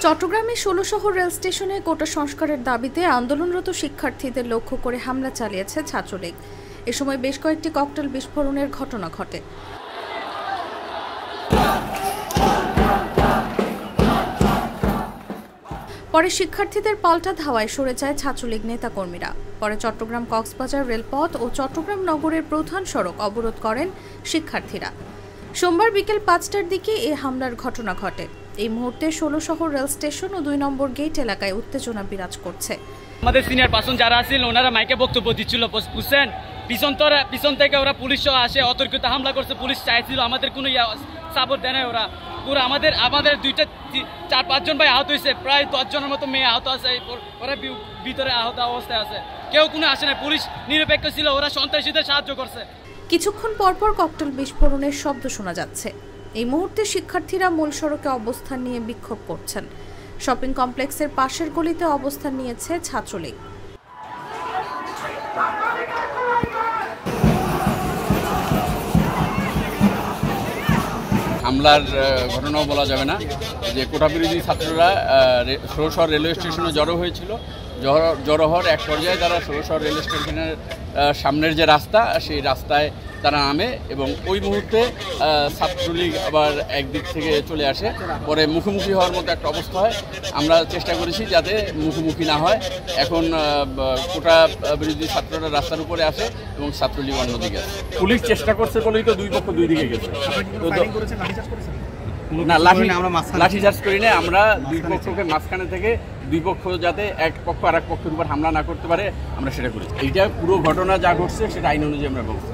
চট্টগ্রামে ১৬ শহর রেল স্টেশনে কোটা সংস্কারের দাবিতে আন্দোলনরত শিক্ষার্থীদের লক্ষ্য করে হামলা চালিয়েছে ছাত্রলীগ। এ সময় বেশ কয়েকটি ককটেল বিস্ফোরণের ঘটনা ঘটে। পরে শিক্ষার্থীদের পাল্টা ধাওয়ায় সরে যায় ছাত্রলীগ নেতাকর্মীরা। পরে চট্টগ্রাম কক্সবাজার রেলপথ ও চট্টগ্রাম নগরের প্রধান সড়ক অবরোধ করেন শিক্ষার্থীরা। সোমবার বিকেল ৫টার দিকে এ হামলার ঘটনা ঘটে। এই মুহূর্তে ১৬ শহর রেল স্টেশন ও ২ নম্বর গেট এলাকায় উত্তেজনা বিরাজ করছে। আমাদের সিনিয়র পার্সন যারা আছেন ওনারা মাইকে বক্তব্য দিচ্ছিল, বুঝছেন, পিছন থেকে ওরা পুলিশও আসে, অতর্কিত হামলা করছে। পুলিশ চাইছিল, আমাদের কোনো সাপোর্ট দেয় না। ওরা পুরো আমাদের ৪-৫ জন ভাই আহত হয়েছে, প্রায় ১০ জনের মতো মেয়ে আহত আছে। ওরা ভিতরে আহত অবস্থায় আছে, কেউ কোনো আসে না। পুলিশ নিরপেক্ষ ছিল, ওরা সন্ত্রাসীদের সাহায্য করছে। কিছুক্ষণ পরপর ককটেল বিস্ফোরণের শব্দ শোনা যাচ্ছে। এই মুহূর্তে শিক্ষার্থীরা মূল সড়কে অবস্থান নিয়ে বিক্ষোভ করছেন। শপিং কমপ্লেক্সের পাশের গলিতে অবস্থান নিয়েছে ছাত্রলীগ। হামলার ঘটনাও বলা যাবে না, যে কোটা বিরোধী ছাত্ররা ১৬ শহর রেলওয়ে স্টেশনে জড়ো হয়েছিল। জড়ো হওয়ার এক পর্যায়ে তারা ১৬ শহর রেলওয়ে স্টেশনের সামনের যে রাস্তা, সেই রাস্তায় তারা নামে এবং ওই মুহূর্তে ছাত্রলীগ আবার একদিক থেকে চলে আসে। পরে মুখোমুখি হওয়ার মতো একটা অবস্থা হয়। আমরা চেষ্টা করেছি যাতে মুখোমুখি না হয়। এখন কোটা বিরোধী ছাত্ররা রাস্তার উপরে আসে এবং ছাত্রলীগ অন্যদিকে আসে। পুলিশ চেষ্টা করছে বলেই তো দুই পক্ষ দুই দিকে গেছে। না, লাঠিচার্জ করি না আমরা। দুই পক্ষকে মাঝখানে থেকে দুই পক্ষ যাতে এক পক্ষ আর এক পক্ষের উপর হামলা না করতে পারে, আমরা সেটা করেছি। এইটা পুরো ঘটনা যা ঘটছে সেটা আইন অনুযায়ী আমরা বলছি।